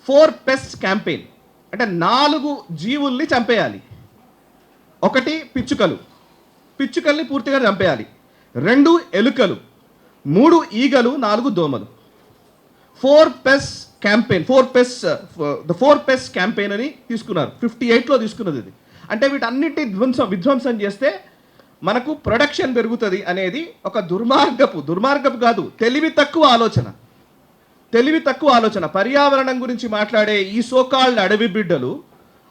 4 pest campaign. అంటే 4 జీవుల్ని చంపేయాలి. ఒకటి పిచ్చుకలు, పిచ్చుకల్ని పూర్తిగా చంపేయాలి. 2 ఎలుకలు, 3 ఈగలు, 4 దోమలు. 4 pest campaign, the 4 pest campaign అని తీసుకున్నారు. 58లో తీసుకున్నది ఇది. అంటే వీటన్నిటి విధ్వంసం చేస్తే మనకు ప్రొడక్షన్ పెరుగుతుంది అనేది ఒక దుర్మార్గపు కాదు, తెలివి తక్కువ ఆలోచన. పర్యావరణం గురించి మాట్లాడే ఈ సోకాల్డ్ అడవి బిడ్డలు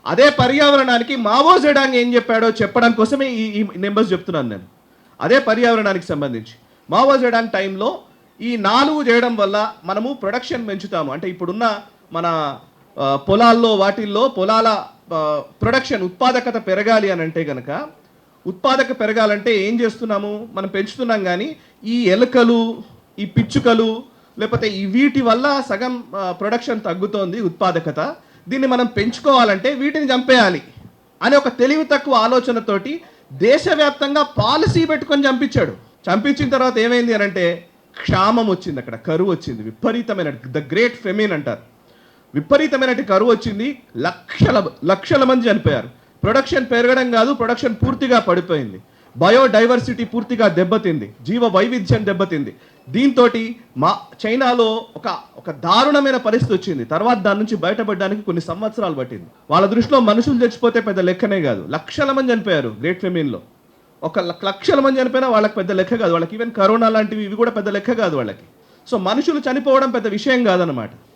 అదే పర్యావరణానికి మావో జెడాంగ్ ఏం చెప్పాడో చెప్పడం కోసమే ఈ నెంబర్స్ చెప్తున్నాను నేను. అదే పర్యావరణానికి సంబంధించి మావో జెడాంగ్ టైంలో ఈ 4 చేయడం వల్ల మనము ప్రొడక్షన్ పెంచుతాము. అంటే ఇప్పుడున్న మన పొలాల్లో పొలాల ప్రొడక్షన్ ఉత్పాదకత పెరగాలి అని అంటే కనుక, పెరగాలంటే ఏం చేస్తున్నాము మనం పెంచుతున్నాం. కానీ ఈ ఎలుకలు, ఈ పిచ్చుకలు, లేకపోతే ఈ వీటి వల్ల సగం ప్రొడక్షన్ తగ్గుతోంది, ఉత్పాదకత. దీన్ని మనం పెంచుకోవాలంటే వీటిని చంపేయాలి అనే ఒక తెలివి తక్కువ ఆలోచనతోటి దేశవ్యాప్తంగా పాలసీ పెట్టుకొని చంపించిన తర్వాత ఏమైంది అని అంటే క్షామం వచ్చింది, అక్కడ కరువు వచ్చింది, విపరీతమైన ద గ్రేట్ ఫెమిన్ అంటారు. విపరీతమైన కరువు వచ్చింది, లక్షల మంది చనిపోయారు. ప్రొడక్షన్ పెరగడం కాదు, ప్రొడక్షన్ పూర్తిగా పడిపోయింది. బయోడైవర్సిటీ పూర్తిగా దెబ్బతింది, జీవ వైవిధ్యం దెబ్బతింది. దీంతో చైనాలో ఒక దారుణమైన పరిస్థితి వచ్చింది. తర్వాత దాని నుంచి బయటపడడానికి కొన్ని సంవత్సరాలు పట్టింది. వాళ్ళ దృష్టిలో మనుషులు చచ్చిపోతే పెద్ద లెక్కనే కాదు, లక్షల మంది చనిపోయారు గ్రేట్ ఫెమిన్లో. లక్షల మంది చనిపోయినా వాళ్ళకి పెద్ద లెక్క కాదు. వాళ్ళకి ఈవెన్ కరోనా లాంటివి ఇవి కూడా పెద్ద లెక్క కాదు వాళ్ళకి. సో మనుషులు చనిపోవడం పెద్ద విషయం కాదనమాట.